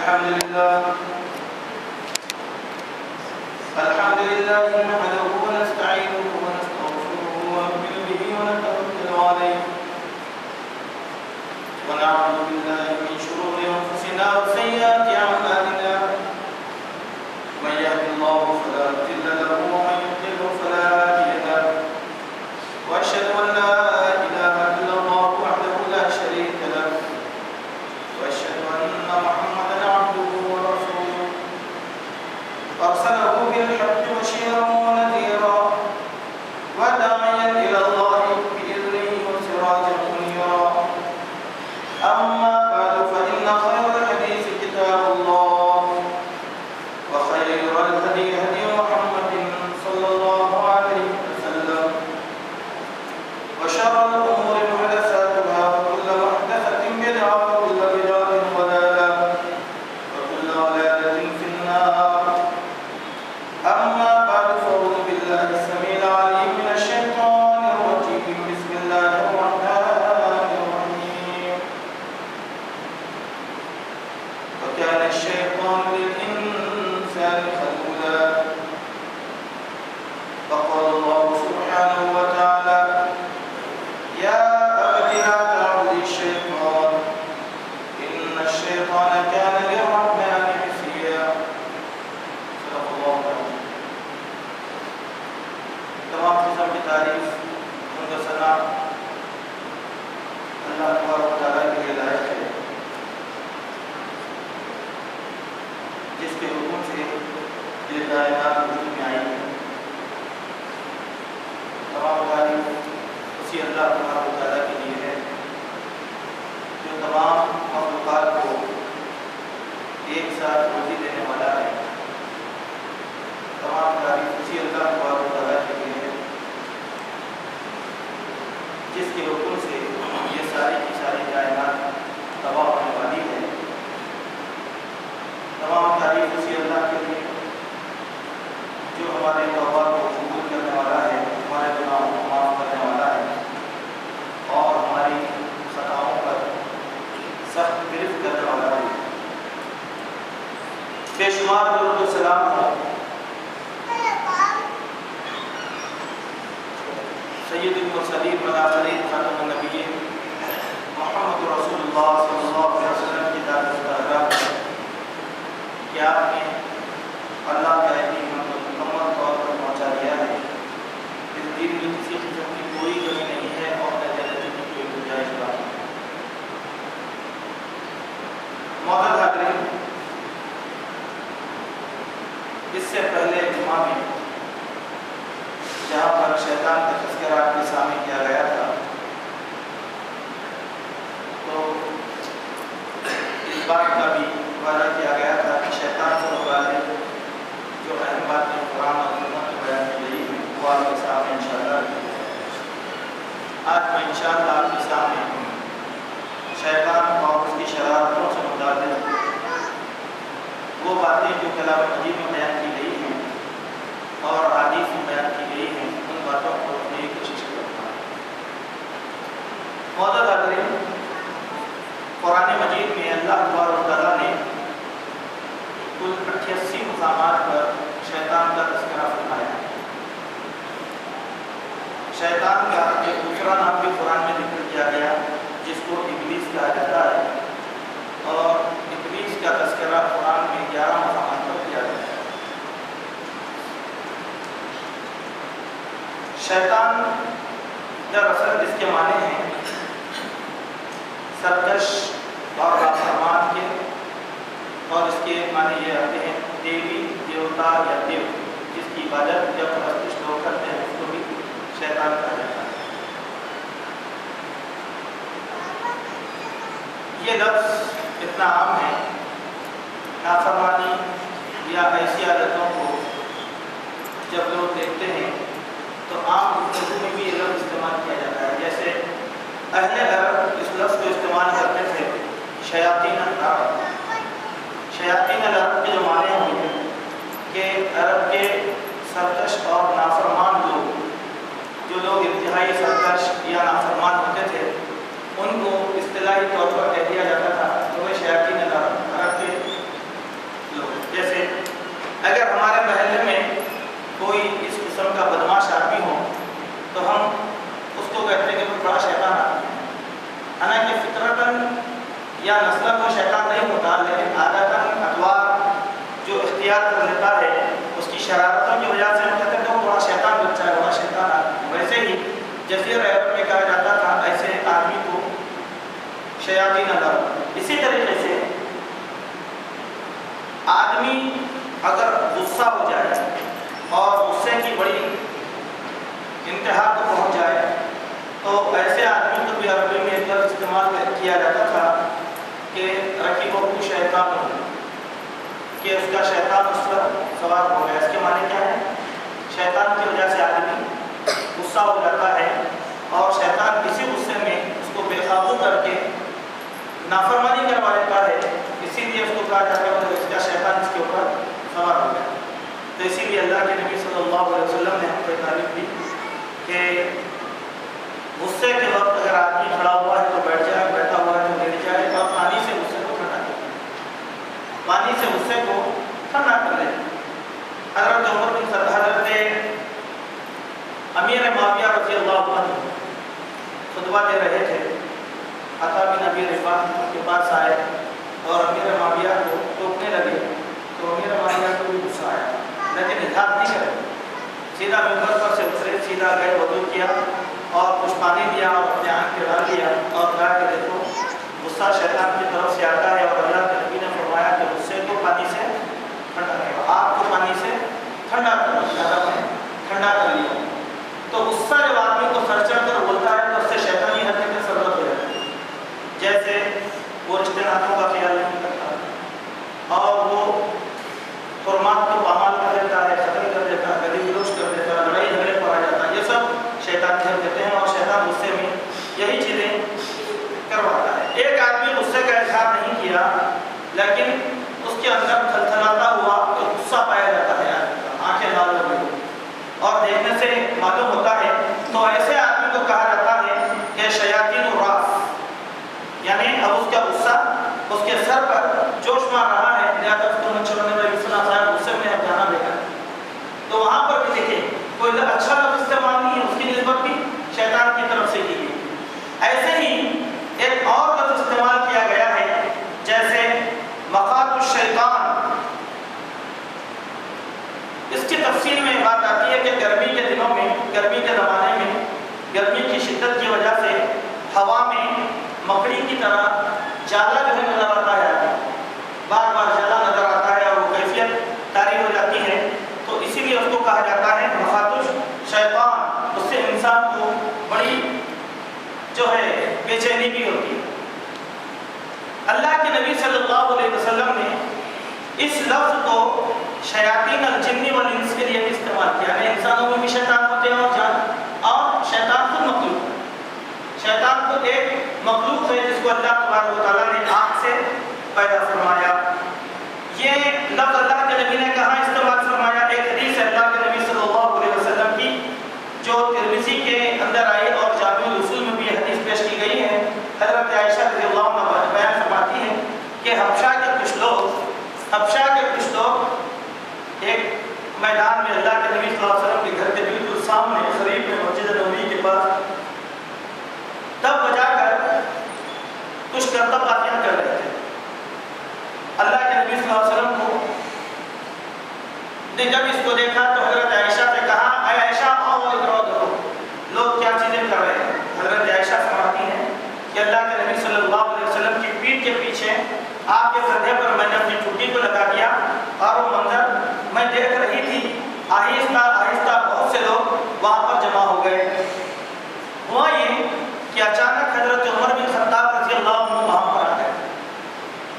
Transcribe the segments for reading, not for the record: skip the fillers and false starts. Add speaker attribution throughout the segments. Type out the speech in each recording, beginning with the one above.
Speaker 1: الحمد لله نحمده ونستعينه ونستغفره ونؤمن به ونتوكل عليه ونعوذ بالله من شرور أنفسنا وسيئات أعمالنا من يهد الله فلا مضل له ومن يضلل فلا هادي له وأشهد أن لا إله إلا الله وحده لا شريك له وأشهد أن محمدا عبده ورسوله أرسله بالحق بشيرا ونذيرا وداعيا إلى الله بإذنه وسراجا منيرا أما بعد فإن خير الحديث كتاب الله وخير الهدي هدي محمد صلى الله عليه وسلم وشر الأمور محدثاتها وكل محدثة بدعة وكل بدعة ضلالة وكل ضلالة في النار أما بعد فأعوذ بالله السميع العليم من الشيطان الرجيم بسم الله الرحمن الرحيم وكان الشيطان للإنسان خذولا فقال الله سبحانه وتعالى يا أبت لا تعبد الشيطان إن الشيطان كان للرحمن عصيا صدق الله العظيم. تمام قسم کی تعریف ان کا ثنا اللہ تبارک و تعالیٰ کے لیے لائق ہے جس کے حکم سے یہ کائنات وجود میں آئی ہے. تمام تعریف اسی اللہ تبارک و تعالیٰ کے لیے ہے جو تمام مخلوقات کو ایک ساتھ روزی دینے والا ہے. تمام تعریف اسی اللہ تبارک و تعالیٰ کے لیے ہے جس کے حکم سے یہ ساری کی ساری کائنات تباہ ہونے والی ہے. تمام تعریف اسی اللہ کے لیے جو ہمارے توبہ کو قبول کرنے والا ہے, ہمارے گناہوں کو معاف کرنے والا ہے اور ہماری خطاؤں پر سخت گرفت کرنے والا ہے. بے شمار درود و سلام ہو سید المرسلین والآخرین خاتم النبیین محمد رسول اللہ صلی اللہ علیہ وسلم کی ذات مبارک کہ آپ نے اللہ کا دین مکمل طور پر پہنچا دیا ہے. اس دین میں کسی قسم کی کوئی کمی نہیں ہے اور نہ غلطی کی کوئی گنجائش نہیں. معزز حاضرین, اس سے پہلے جمعہ میں جہاں پر شیطان کا تذکرہ آپ کے سامنے کیا گیا تھا تو اس بات کا بھی وعدہ کیا گیا تھا کہ شیطان سے متعلق جو اہم باتیں قرآن اور سنت میں بیان کی گئی ہیں وہ آپ کے سامنے انشاءاللہ آج میں انشاءاللہ آپ کے سامنے شیطان اور اس کی شرارتوں سے متعلق وہ باتیں جو کلام مجید میں بیان کی گئی ہیں اور حدیث میں بیان کی گئی ہیں ان باتوں کو رکھنے کی کوشش کرتا ہوں. معزز حاضرین, قرآن مجید میں اللہ تبارک و تعالیٰ نے کل 88 مقامات پر شیطان کا تذکرہ فرمایا ہے. شیطان کا ایک دوسرا نام بھی قرآن میں ذکر کیا گیا جس کو ابلیس کہا جاتا ہے اور ابلیس کا تذکرہ قرآن میں 11 مقامات پر کیا گیا ہے. شیطان دراصل اس کے معنی ہیں سرکش اور نافرمان کے, اور اس کے معنی یہ آتے ہیں دیوی, دیوتا یا دیو, جس کی عبادت یا پرستش لوگ کرتے ہیں اس کو بھی شیطان کہا جاتا ہے. یہ لفظ اتنا عام ہے, نافرمانی یا ایسی عادتوں کو جب لوگ دیکھتے ہیں تو عام گفتگو میں بھی یہ لفظ استعمال کیا جاتا ہے. جیسے اہل عرب اس لفظ کو استعمال کرتے تھے شیاطین العرب. شیاطین العرب کے جو معنی ہوئے کہ عرب کے سرکش اور نافرمان لوگ, جو لوگ انتہائی سرکش یا نافرمان ہوتے تھے, ان کو اصطلاحی طور پر کہہ دیا جاتا تھا تو وہ شیاطین العرب, عرب کے اختیار کر لیتا ہے اس کی شرارتوں کی وجہ سے ہم کہتے ہیں وہ بڑا شیطان بچہ ہے، بڑا شیطان آدمی. ویسے ہی جزیرہ عرب میں کہا جاتا تھا ایسے آدمی کو شیاطین الارض. اسی طریقے سے آدمی اگر غصہ ہو جائے اور غصے کی بڑی انتہا کو پہنچ جائے تو ایسے آدمی کو بھی عربی میں ایک لفظ استعمال کیا جاتا تھا کہ رقیبہ شیطان ہو، کہ اس کا شیطان اس پر سوار ہو گیا. اس کے معنی کیا ہے؟ شیطان کی وجہ سے آدمی غصہ ہو جاتا ہے اور شیطان کسی غصے میں اس کو بے قابو کر کے نافرمانی کروا لیتا ہے. اسی لیے اس کو کہا جاتا ہے کہ اس کا شیطان اس کے اوپر سوار ہو گیا. تو اسی لیے اللہ کے نبی صلی اللہ علیہ وسلم نے ہم کو تعریف دی کہ غصے کے وقت اگر آدمی کھڑا ہوا ہے تو بیٹھ جائے، بیٹھا ہوا ہے تو لیٹ جائے اور پانی سے غصے کو ٹھنڈا کرے، پانی سے غصے کو ٹھنڈا کر لے. حضرت عمر بن حضرت امیر معاویہ رضی اللہ عنہ خطبہ دے رہے تھے. عطا بن ابی رباح کے پاس آئے اور امیر معاویہ کو ٹوکنے لگے تو امیر معاویہ کو بھی غصہ آیا، لیکن اظہار نہیں کرے. سیدھا ممبر پر سے اترے، سیدھا گئے، وضو کیا اور کچھ پانی دیا اور اپنے آنکھ پہ ڈال دیا اور کہا کہ دیکھو غصہ شیطان کی طرف سے آتا ہے اور اللہ کے نبی نے فرمایا کہ غصے کو پانی سے ٹھنڈا کرو، آپ کو پانی سے ٹھنڈا کرو، ٹھنڈا کر لیا. تو غصہ جب آدمی کو سر چڑھ کر بولتا ہے تو اس سے شیطانی حرکتیں سرگرم ہو جاتی ہیں. جیسے وہ رشتے ناتوں کا خیال نہیں کرتا اور وہ حرمات کو پامال کر دیتا ہے، ختم کر دیتا ہے، گلی گلوچ کر دیتا ہے، لڑائی جھگڑے پر آ جاتا ہے. یہ سب شیطانی حرکتیں ہیں اور شیطان غصے میں یہی چیزیں کرواتا ہے. ایک آدمی غصے کا اظہار نہیں کیا لیکن اس کے اندر تھلتھلاتا ہوا تو غصہ پایا جاتا ہے، آنکھیں لال ہو گئی اور دیکھنے سے معلوم ہوتا ہے. تو ایسے آدمی کو کہا جاتا ہے کہ شیاطین الراس، یعنی اب اس کا غصہ اس کے سر پر جوش مار رہا ہے، لہٰذا اس کو مچھروں نے غصے میں اب جانا بیٹا. تو وہاں پر بھی دیکھیں کوئی اچھا لفظ استعمال نہیں ہے، اس کی نسبت بھی شیطان کی طرف سے کی گئی. ایسے ہی ایک اور لفظ استعمال کیا گیا ہے جیسے مقات الشیطان. اس کی تفصیل میں بات آتی ہے کہ گرمی کے دنوں میں، گرمی کے زمانے میں گرمی کی شدت کی وجہ سے ہوا میں مکڑی کی طرح جالا جو ہے نظر آتا ہے، بار بار جالا نظر آتا ہے اور وہ کیفیت طاری ہو جاتی ہے. تو اسی لیے اس کو کہا جاتا ہے مخاطش شیطان. اس سے انسان کو بڑی جو ہے بے چینی بھی ہوتی ہے. اللہ کے نبی صلی اللہ علیہ وسلم نے اس لفظ کو شیاطین الجن والانس کے لیے بھی استعمال کیا ہے. انسانوں میں بھی شیطان ہوتے ہیں اور شیطان خود مخلوق ہے. شیطان خود ایک مخلوق ہے جس کو اللہ تبارک و تعالیٰ نے آگ سے پیدا فرمایا. یہ لفظ اللہ کے نبی نے کہاں استعمال فرمایا؟ ایک حدیث ہے اللہ کے نبی صلی اللہ علیہ وسلم کی جو ترمذی کے اندر آئی اور جامع الاصول میں بھی یہ حدیث پیش کی گئی ہے. حضرت عائشہ رضی اللہ عنہا بیان فرماتی ہیں کہ حبشہ کے کچھ لوگ ایک میدان میں اللہ کے نبی صلی اللہ علیہ وسلم کے گھر کے بالکل سامنے قریب میں مسجد نبوی کے پاس تب بجا کر کچھ کرتباتیاں کر رہے تھے. اللہ کے نبی صلی اللہ علیہ وسلم کو نے جب اس کو دیکھا تو حضرت عائشہ سے کہا اے عائشہ آؤ ادھر ادھر، لوگ کیا چیزیں کر رہے ہیں. حضرت عائشہ فرماتی ہیں کہ اللہ کے نبی صلی اللہ علیہ وسلم کی پیٹھ کے پیچھے آپ کے کندھے پر میں نے اپنی ٹوٹی کو لگا دیا اور وہ منظر میں دیکھ رہی تھی. آہستہ آہستہ بہت سے لوگ وہاں پر جمع ہو گئے. ہوا یہ کہ اچانک حضرت عمر بن خطاب رضی اللہ عنہ وہاں پر آ گئے.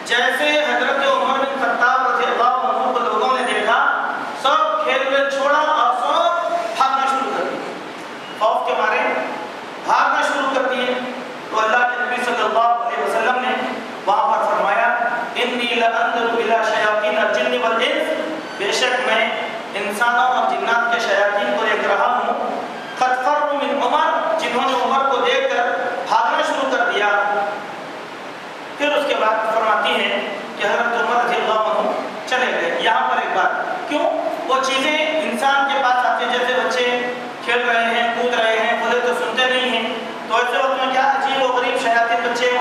Speaker 1: جیسے حضرت عمر بن خطاب رضی اللہ عنہ کو لوگوں نے دیکھا، سب کھیل میں چھوڑا اور سب بھاگنا شروع کر دیے. خوف کے مارے بھاگنا شروع کر دیے. تو اللہ کے نبی صلی اللہ علیہ وسلم نے وہاں پر فرمایا انی لانظر الی شیاطین الجن والانس، بے شک میں انسانوں اور جنات کے شیاطین کو دیکھ رہا ہوں. قد فروا من عمر، جنہوں نے عمر کو دیکھ کر بھاگنا شروع کر دیا. پھر اس کے بعد فرماتی ہیں کہ حضرت عمر رضی اللہ عنہ چلے گئے. یہاں پر ایک بات، کیوں وہ چیزیں انسان کے پاس آتی ہیں، جیسے بچے کھیل رہے ہیں، کود رہے ہیں، بولے تو سنتے نہیں ہیں، تو ایسے وقت میں کیا عجیب و غریب شیاطین بچے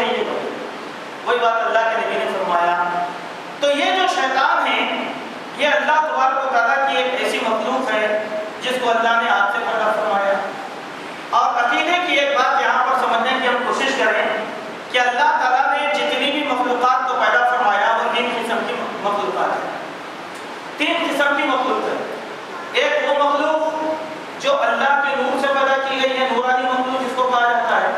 Speaker 1: وہی بات اللہ کے نبی نے فرمایا. تو یہ جو شیطان ہیں یہ اللہ تبارک و تعالیٰ کی ایک ایسی مخلوق ہے جس کو اللہ نے ہاتھ سے پیدا فرمایا. اور عقیدے کی ایک بات یہاں پر سمجھنے کی ہم کوشش کریں کہ اللہ تعالیٰ نے جتنی بھی مخلوقات کو پیدا فرمایا وہ 3 قسم کی مخلوقات ہیں. 3 قسم کی مخلوق ہے. ایک وہ مخلوق جو اللہ کے نور سے پیدا کی گئی ہے، نورانی مخلوق جس کو کہا جاتا ہے.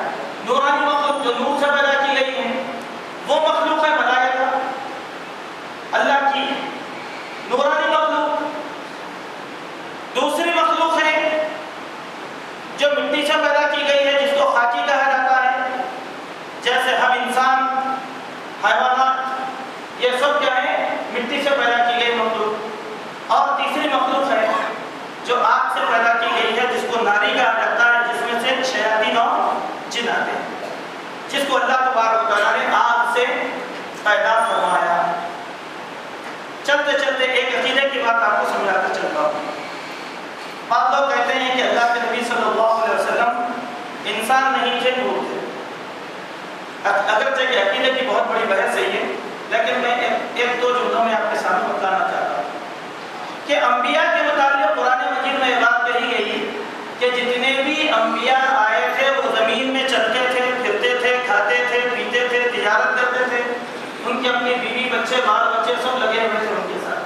Speaker 1: نورانی مخلوق جو نور سے پیدا کی گئی ہے وہ مخلوق ہے ملائکہ اللہ کی نورانی مخلوق. دوسری مخلوق ہے جو مٹی سے پیدا کی گئی ہے جس کو خاکی کہا جاتا ہے، جیسے ہم انسان، حیوانات، یہ سب کیا ہے؟ مٹی سے پیدا کی گئی مخلوق. اور تیسری مخلوق ہے جو آگ سے پیدا کی گئی ہے جس کو ناری کہا جاتا ہے، جس میں سے شیاطین اور جن آتے ہیں، جس کو اللہ تبارک و تعالیٰ نے آگ سے پیدا فرمایا. چلتے چلتے ایک عقیدے کی بات آپ کو سمجھاتا چلتا ہوں. بعض لوگ کہتے ہیں کہ اللہ کے نبی صلی اللہ علیہ وسلم انسان نہیں تھے، نور تھے. اگرچہ کہ عقیدے کی بہت بڑی بحث ہے یہ، لیکن میں ایک دو جملوں میں آپ کے سامنے بتانا چاہتا ہوں کہ انبیاء کے متعلق قرآن مجید میں یہ بات کہی گئی کہ جتنے بھی انبیاء آئے تھے وہ زمین میں چلتے تھے، پھرتے تھے، کھاتے تھے، پیتے تھے، تجارت کرتے تھے. ان کے اپنی بیوی بچے بال بچے سب لگے ہوئے تھے ان کے ساتھ،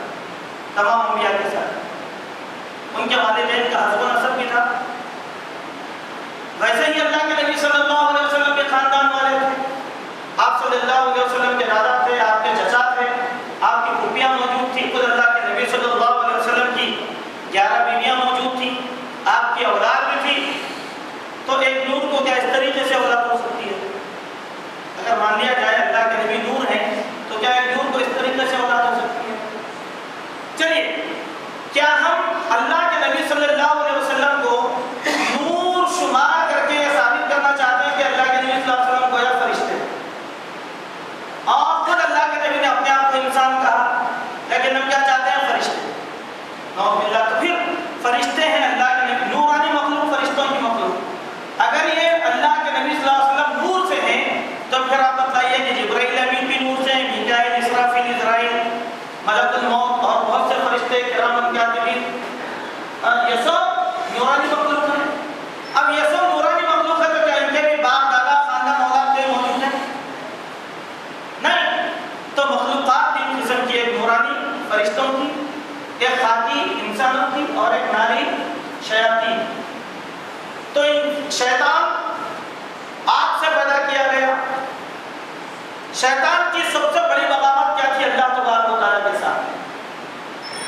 Speaker 1: تمام انبیاء کے ساتھ. ان کے والدین کا حسب و نسب بھی تھا. ویسے ہی اللہ کے نبی صلی اللہ علیہ وسلم کے خاندان والے تھے. آپ صلی اللہ علیہ وسلم کے دادا تھے، آپ کے چچا تھے، آپ کی پھوپھیاں موجود تھیں. خود اللہ کے نبی صلی اللہ علیہ وسلم کی 11 بیویاں موجود تھیں، آپ کی اولاد بھی تھی. تو ایک نور کو کیا اس طریقے سے اولاد ہو سکتی ہے؟ اگر مان لیا جائے اللہ کے نبی نور ہیں تو کیا ایک نور کو اس طریقے سے اولاد ہو سکتی ہے؟ چلیے، کیا ہم اللہ کے نبی صلی اللہ علیہ وسلم کو نور شمار کر کے یہ ثابت کرنا چاہتے ہیں کہ اللہ کے نبی صلی اللہ علیہ وسلم کو یا فرشتے؟ اور خود اللہ کے نبی نے اپنے آپ کو انسان کہا، لیکن ہم کیا چاہتے ہیں؟ فرشتے. نعوذ باللہ. تو پھر فرشتے ہیں اللہ کے نبی، نورانی مخلوق، فرشتوں کی مخلوق. اگر یہ اللہ کے نبی صلی اللہ علیہ وسلم نور سے ہیں تو پھر آپ بتائیے کہ جبرائیل امین بھی نور سے ہیں، میکائیل، اسرافیل، عزرائیل، ملک الموت اور بہت سے فرشتے کرام کاتبین، یہ سب نورانی مخلوق ہیں. اب یہ سب نورانی مخلوق ہے تو کیا ان کے بھی باپ دادا خاندان اولاد کے موجود ہیں؟ نہیں. تو مخلوقات 3 قسم کی، ایک نورانی فرشتوں کی، ایک خاکی انسانوں کی، اور ایک ناری شیاطین. تو شیطان آگ سے پیدا کیا گیا. شیطان کی سب سے بڑی بغاوت کیا تھی اللہ تبارک و تعالیٰ کے ساتھ؟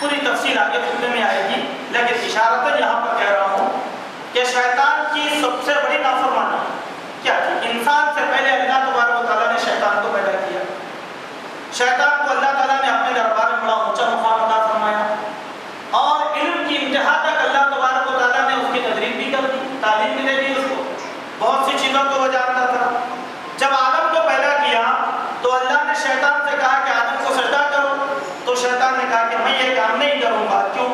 Speaker 1: پوری تفصیل آگے خطبے میں آئے گی، لیکن اشارتاً یہاں پر کہہ رہا ہوں کہ شیطان کی سب سے بڑی نافرمانی کیا تھی؟ انسان سے پہلے اللہ تبارک و تعالیٰ نے شیطان کو پیدا کیا. شیطان کو اللہ تعالیٰ نے اپنے دربار میں بڑا اونچا مقام عطا فرمایا، اور علم کی انتہا تک اللہ تبارک و تعالیٰ نے اس کی تدریب بھی کر دی، تعلیم بھی دے دی اس کو. بہت سی چیزوں کو وہ جانتا تھا. جب آدم کو پیدا کیا تو اللہ نے شیطان سے کہا کہ آدم کو سجدہ کرو، تو شیطان نے کہا کہ میں یہ کام نہیں کروں گا. کیوں؟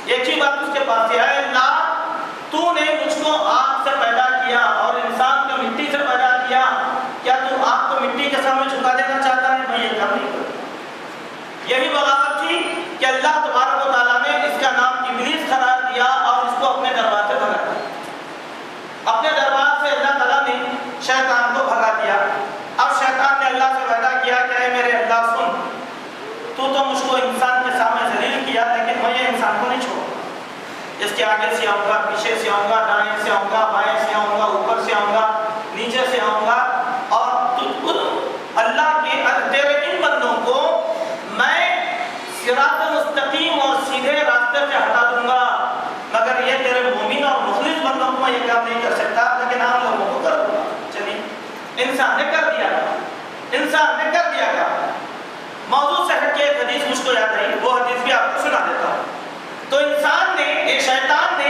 Speaker 1: ایک ہی بات اس کے پاس ہے، اللہ تو نے مجھ کو آگ سے پیدا کیا اور انسان کو مٹی سے پیدا کیا، کیا تو آگ کو مٹی کے سامنے جھکا دینا چاہتا ہے؟ میں یہ کام نہیں کروں. یہی بغاوت تھی کہ اللہ تبارک و تعالیٰ نے اس کا نام ابلیس قرار دیا اور اس کو اپنے دربار سے بھگا دیا. اپنے دربار سے اللہ تعالیٰ نے شیطان کو بھگا دیا. اب شیطان نے اللہ سے وعدہ کیا کہ اے میرے اللہ سن، تو مجھ کو انسان کے سامنے ذلیل کیا، لیکن میں یہ انسان کو نہیں چھوڑوں. اس کے آگے سے آؤں گا، پیچھے سے آؤں گا، دائیں سے آؤں گا، بائیں سے آؤں گا، اوپر سے آؤں گا، نیچے سے آؤں گا، اور اللہ کے تیرے ان بندوں کو میں صراط مستقیم اور سیدھے راستے سے ہٹا دوں گا، مگر یہ تیرے مومن اور مخلص بندوں کو میں یہ کام نہیں کر سکتا، لیکن عام لوگوں کو کر دوں گا. چلیے، انسان نے کر دیا تھا، انسان نے کر دیا تھا. موضوع سے ہٹ کے ایک حدیث مجھ کو یاد آئی، وہ حدیث بھی آپ کو سنا دیتا ہوں. تو انسان نے، ایک شیطان نے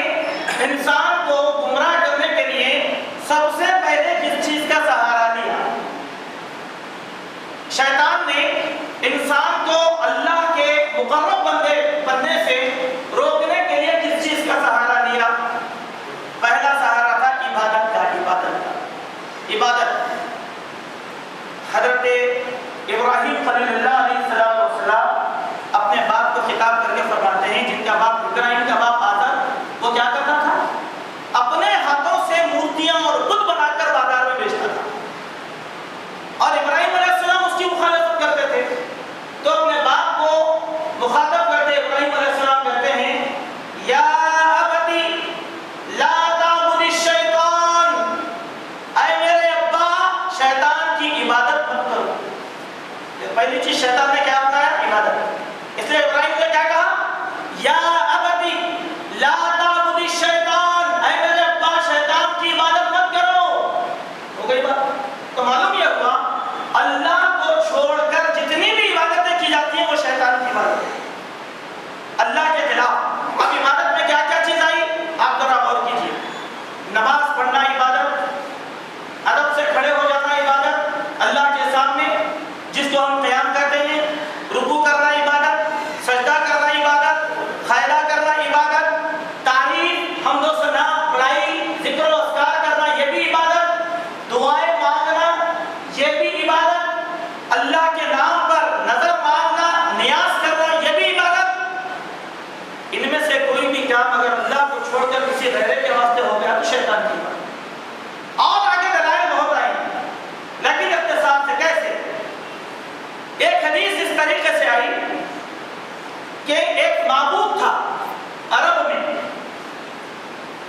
Speaker 1: انسان کو گمراہ کرنے کے لیے سب سے پہلے کس چیز کا سہارا لیا؟ شیطان نے انسان کو اللہ کے مقرب بننے سے روکنے کے لیے کس چیز کا سہارا لیا؟ پہلا سہارا تھا عبادت کا. عبادت. حضرت ابراہیم خلیل اللہ علیہ السلام خیرہ کرنا عبادت، تعریف، حمد و ثنا، بڑائی، ذکر و اذکار کرنا یہ بھی عبادت، دعائیں مانگنا یہ بھی عبادت، اللہ کے نام پر نظر مانگنا، نیاز کرنا یہ بھی عبادت۔ ان میں سے کوئی بھی کام اگر اللہ کو چھوڑ کر کسی غیر کے واسطے ہو گیا تو شیطان کی بات۔ اور آگے دلائل بہت آئیں لیکن اختصار سے کیسے؟ ایک حدیث اس طریقے سے آئی کہ ایک معبود تھا عرب میں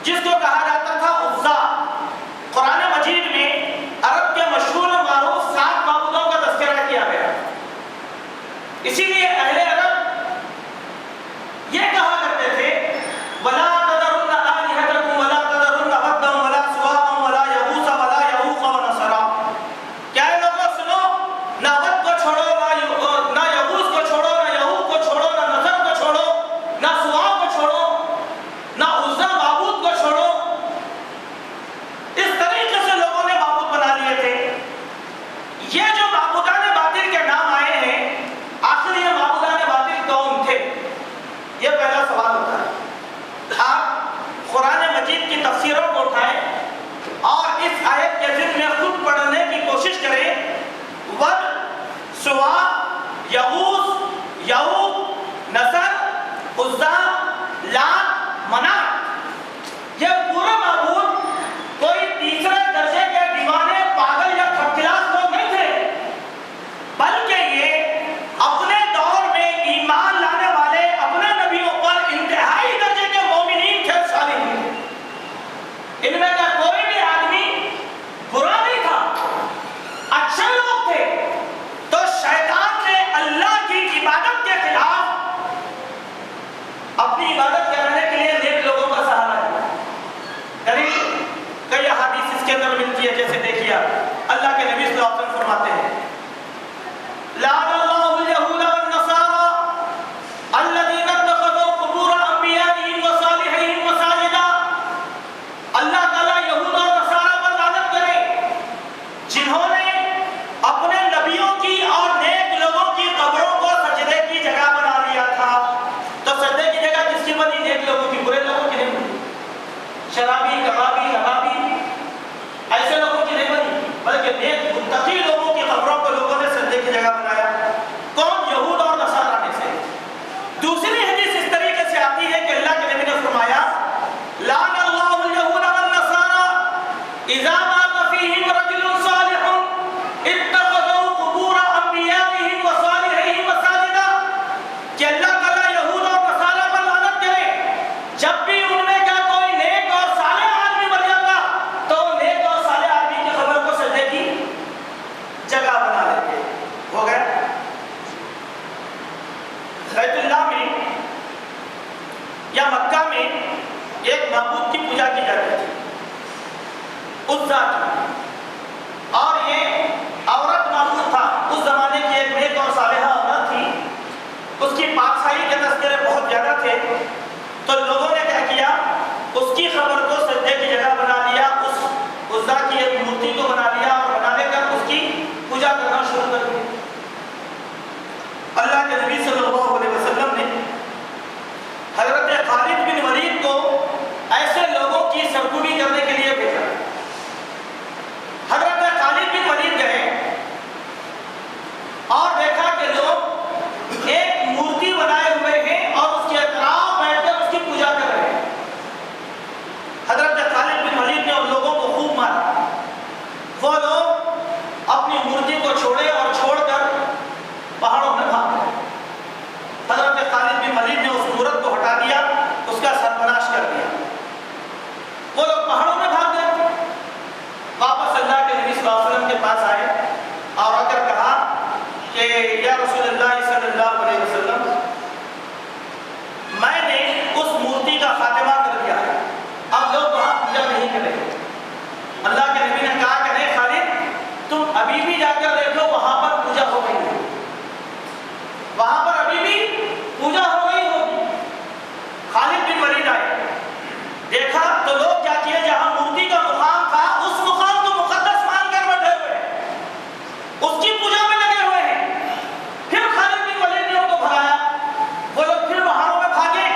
Speaker 1: جس کو کہا جاتا تھا عزا۔ قرآن مجید میں عرب کے مشہور و معروف 7 معبودوں کا تذکرہ کیا گیا، اسی لیے اہل عرب یہ کہا کرتے تھے وَلَا تَذَرُنَّ آلِهَتَكُمْ وَلَا تَذَرُنَّ وَدًّا وَلَا سُوَاعًا وَلَا يَغُوثَ وَلَا يَعُوقَ وَنَسْرًا۔ کیا ہے لوگوں سنو، نہ ود کو چھوڑو، نہ یغوث کو چھوڑو، نہ یعوق کو چھوڑو، نہ نصر کو چھوڑو، نہ سواع کو چھوڑو، نہ عزا معبود کو چھوڑو۔ اس طریقے سے لوگوں نے معبود بنا لیے تھے۔ یہ جو معبودان باطل کے نام آئے ہیں، آخر یہ معبودان باطل کون تھے؟ یہ پہلا سوال ہوتا ہے۔ آپ قرآن مجید کی تفسیروں کو اٹھائیں اور اس آیت کے ذکر میں خود پڑھنے کی کوشش کریں۔ ود، سواع، یغوث، یعوق، نصر، عزا، لات، منات، یہ پورے معبود کوئی تیسرے درجے کے دیوانے، پاگل یا خرچلاس لوگ نہیں تھے، بلکہ یہ اپنے دور میں ایمان لانے والے اپنے نبیوں پر انتہائی درجے کے مومنین تھے، صالحین تھے۔ ان میں کا کوئی بھی آدمی برا نہیں تھا، اچھے لوگ تھے۔ تو شیطان نے اللہ کی عبادت کے خلاف اپنی عبادت کرنے کے لیے نیک لوگوں کا سہارا لیا۔ کئی احادیث اس کے اندر ملتی ہے، جیسے دیکھیے اللہ کے نبی صلی اللہ علیہ وسلم فرماتے ہیں لعن اللہ اليہود والنصارى الذین اتخذوا قبور انبیائهم وصالحیهم مساجدا۔ اللہ تعالیٰ یہود اور نصارہ پر لعنت کرے جنہوں نے اپنے نبیوں کی اور نیک لوگوں کی قبروں کو سجدے کی جگہ بنا لیا تھا۔ تو سجدے کی جگہ کس کی بنی؟ نیک لوگوں کی، برے لوگوں کی نہیں بنی۔ شرابی، کبابی، نبابی ایسے لوگوں کی نہیں بنی، بلکہ نیک متقی لوگوں کی قبروں کو لوگوں نے سجدے کی جگہ بنایا۔ کون؟ یہود اور نصارہ میں سے۔ دوسری حدیث اس طریقے سے آتی ہے کہ اللہ کے نبی نے فرمایا لعن اللہ اليہود والنصارى اذا مات فیہم رجل صالح اتخذوا قبور انبیائهم وصالحیهم مساجدا، کہ اللہ تعالیٰ یہود اور نصارہ پر لعنت کرے جب بھی ان میں کا کوئی نیک اور صالح آدمی مر جاتا تو نیک اور صالح آدمی کی قبر کو سجدے کی جگہ بنا لیتے۔ ہو گیا؟ بیت اللہ میں یا مکہ میں ایک معبود کی پوجا کی جاتی تھی، عزا کی، اور یہ عورت معبود تھا۔ اس زمانے کی ایک نیک اور صالحہ عورت تھی، اس کی پاکسائی کے تذکرے بہت زیادہ تھے، تو لوگوں نے کیا کیا، اس کی قبر کو سجدے کی جگہ بنا لیا، اس عزا کی ایک مورتی کو بنا لیا اور بنا لے کر اس کی پوجا کرنا شروع کر دی۔ اللہ کے نبی صلی اللہ علیہ وسلم نے حضرت خالد بن ولید کو ایسے لوگوں کی سرکوبی کرنے کے لیے بھیجا۔ حضرت خالد بن ولید گئے اور دیکھا کہ لوگ ایک مورتی بنائے ہوئے ہیں اور اس کے اطراف بیٹھ کر اس کی پوجا کر رہے ہیں۔ حضرت خالد بن ولید نے ان لوگوں کو خوب مارا۔ وہ لوگ اپنی مورتی کو چھوڑے اور چھوڑ کر پہاڑوں میں بھاگ گئے۔ حضرت خالد بن ولید نے اس مورت کو ہٹا دیا، اس کا سربناش کر دیا۔ وہ لوگ پہاڑوں میں بھاگ گئے۔ واپس اللہ کے نبی صلی اللہ علیہ وسلم کے پاس آئے اور آ کر کہا کہ یا رسول اللہ صلی اللہ علیہ وسلم، میں نے اس مورتی کا خاتمہ کر دیا ہے، اب لوگ وہاں پوجا نہیں کریں گے۔ اللہ کے نبی نے کہا کہ نہیں خالد، تم ابھی بھی جا کر دیکھو، وہاں پر پوجا ہو گئی ہے، وہاں پر ابھی بھی پوجا ہو گئی ہوگی۔ خالد بن ولید آئے، دیکھا تو لوگ کیا کیے، جہاں مورتی کا مقام تھا اس مقام کو مقدس مان کر بیٹھے ہوئے، اس کی پوجا میں لگے ہوئے ہیں۔ پھر خالد بن ولید نے ان کو بھگایا، وہ لوگ پھر پہاڑوں میں بھاگے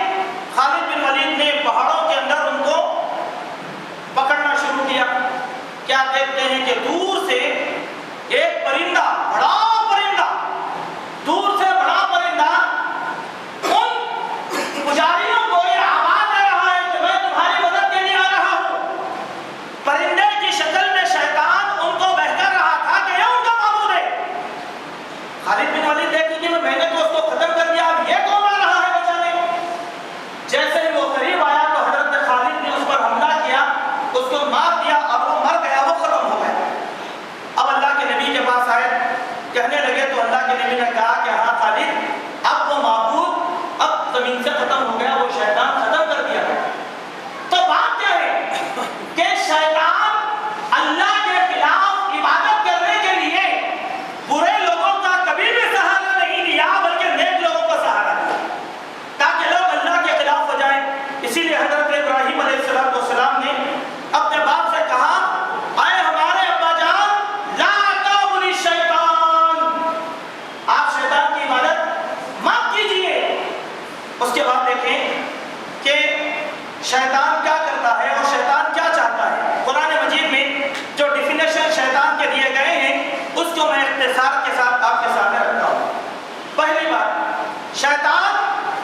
Speaker 1: اس کے بعد دیکھیں کہ شیطان کیا کرتا ہے اور شیطان کیا چاہتا ہے۔ قرآن مجید میں جو ڈیفینیشن شیطان کے دیے گئے ہیں اس کو میں اختصار کے ساتھ آپ کے سامنے رکھتا ہوں۔ پہلی بات، شیطان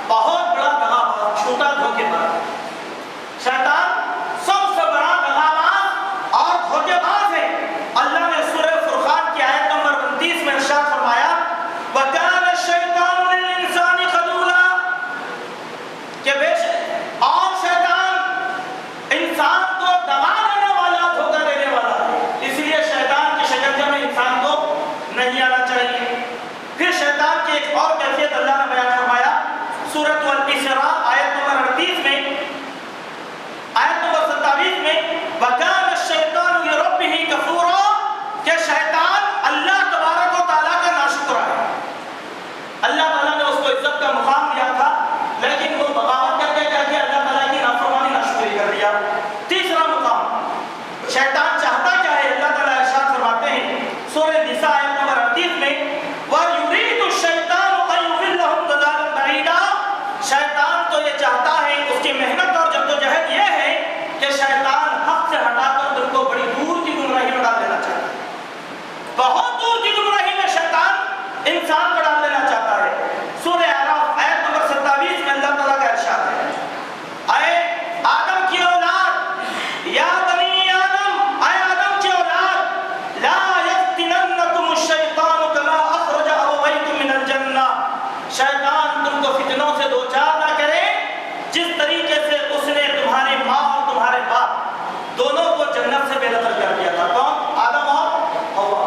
Speaker 1: بہت بڑا دغاباز، چھوٹا دھوکے باز۔ شیطان سب سے بڑا دغاباز اور دھوکے باز ہے۔ اللہ نے سورہ فرقان کی آیت نمبر 29 میں ارشاد فرمایا وَكَانَ الشَّيْطَانُ لِلْإِنسَانِ خَذُولًا، کہ بے شک اور شیطان انسان کو دغا دینے والا، دھوکہ دینے والا ہے، اس لیے شیطان کی شکنجے میں انسان کو نہیں آنا چاہیے۔ پھر شیطان کی ایک اور کیفیت اللہ نے بیان فرمایا سورۃ الاسراء آیت نمبر 38 میں، آیت نمبر 27 میں وَكَانَ الشَّيْطَانُ لِرَبِّهِ كَفُورًا، کہ شیطان اللہ تبارک و تعالیٰ کا ناشکر ہے۔ اللہ تعالیٰ نے اس کو عزت کا مقام دیا تھا لیکن وہ بغاوت کر کے کیا کیا، اللہ تعالیٰ کی نافرمانی، ناشکری کر دیا۔ تیسرا مقام، شیطان چاہتا کیا ہے؟ اللہ تعالیٰ ارشاد فرماتے ہیں سورہ نساء آیت نمبر 38 میں وَيُرِيدُ الشَّيْطَانُ أَن يُضِلَّهُمْ ضَلَالًا بَعِيدًا، شیطان تو یہ چاہتا ہے، اس کی محنت اور جدوجہد یہ ہے کہ شیطان حق سے ہٹا کر تم کو بڑی دور کی گمراہی میں ڈال دینا چاہتا ہے، بہت دور کی گمراہی میں شیطان انسان کو ڈال دینا چاہتا ہے۔ سورہ اعراف آیت نمبر 27 میں اللہ تعالیٰ کا ارشاد ہے اے آدم کی اولاد، یا بنی آدم، اے آدم کی اولاد، لا یفتننکم الشیطان کما اخرج ابویکم من الجنہ، شیطان تم کو فتنوں سے دوچار نہ کرے جس طریقے سے اس نے تمہاری ماں اور تمہارے باپ دونوں کو جنت سے بے دخل کر دیا تھا۔ کون؟ آدم اور ہوا۔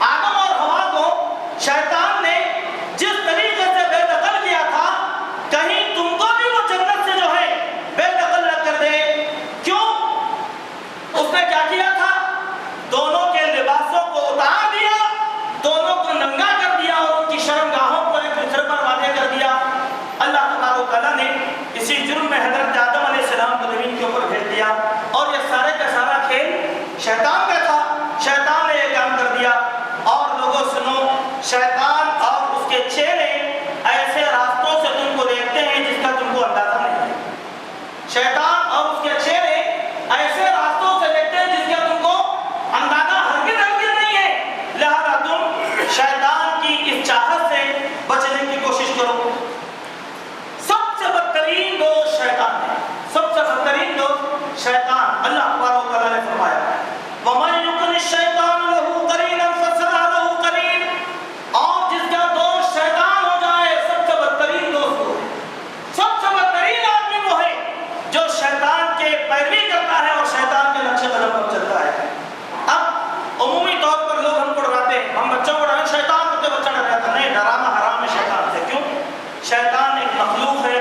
Speaker 1: آدم اور ہوا کو شیطان نے جس طریقے سے بے دخل کیا تھا، کہیں تم کو بھی وہ جنت سے جو ہے بے دخل نہ کر دے۔ کیوں؟ اس نے کیا کیا تھا؟ دونوں کے لباسوں کو اتار دیا، دونوں کو ننگا کر دیا اور ان کی شرمگاہوں کو ایک دوسرے پر واضح کر دیا۔ اللہ تبارک و تعالیٰ نے اسی جرم میں حضرت آدم علیہ السلام کو زمین کے اوپر بھیج دیا اور یہ سارے کا سارا کھیل شیطان کا تھا۔ شیطان نے یہ کام کر دیا۔ اور لوگوں سنو، شیطان اور اس کے چیلے ایسے راستوں سے تم کو دیکھتے ہیں جس کا تم کو اندازہ نہیں ہے۔ شیطان اور اس کے چیلے ایسے راستوں سے دیکھتے ہیں جس کا تم کو اندازہ ہرگز نہیں ہے۔ لہذا تم شیطان کی اس چاہت سے بچنے کی کوشش کرو۔ سب سے بدترین دوست شیطان ہے، سب سے بدترین دوست شیطان۔ اللہ تبارک و تعالیٰ نے فرمایا وَمَن يُكُنِ الشَّيْطَانُ لَهُ قَرِينًا فَسَرَّ لَهُ قَرِينٌ، اور جس کا دوست شیطان ہو جائے، سب سے بدترین دوست وہ ہے، سب سے بدترین آدمی وہ ہے جو شیطان کے پیروی کرتا ہے اور شیطان کے نقش قدم پر چلتا ہے۔ اب عمومی طور پر لوگ ہم کو ڈراتے ہیں، ہم بچوں کو ڈراتے ہیں، شیطان ہوتے بچہ ڈر جاتا ہے۔ نہیں، ڈرانا حرام ہے شیطان سے۔ کیوں؟ شیطان ایک مخلوق ہے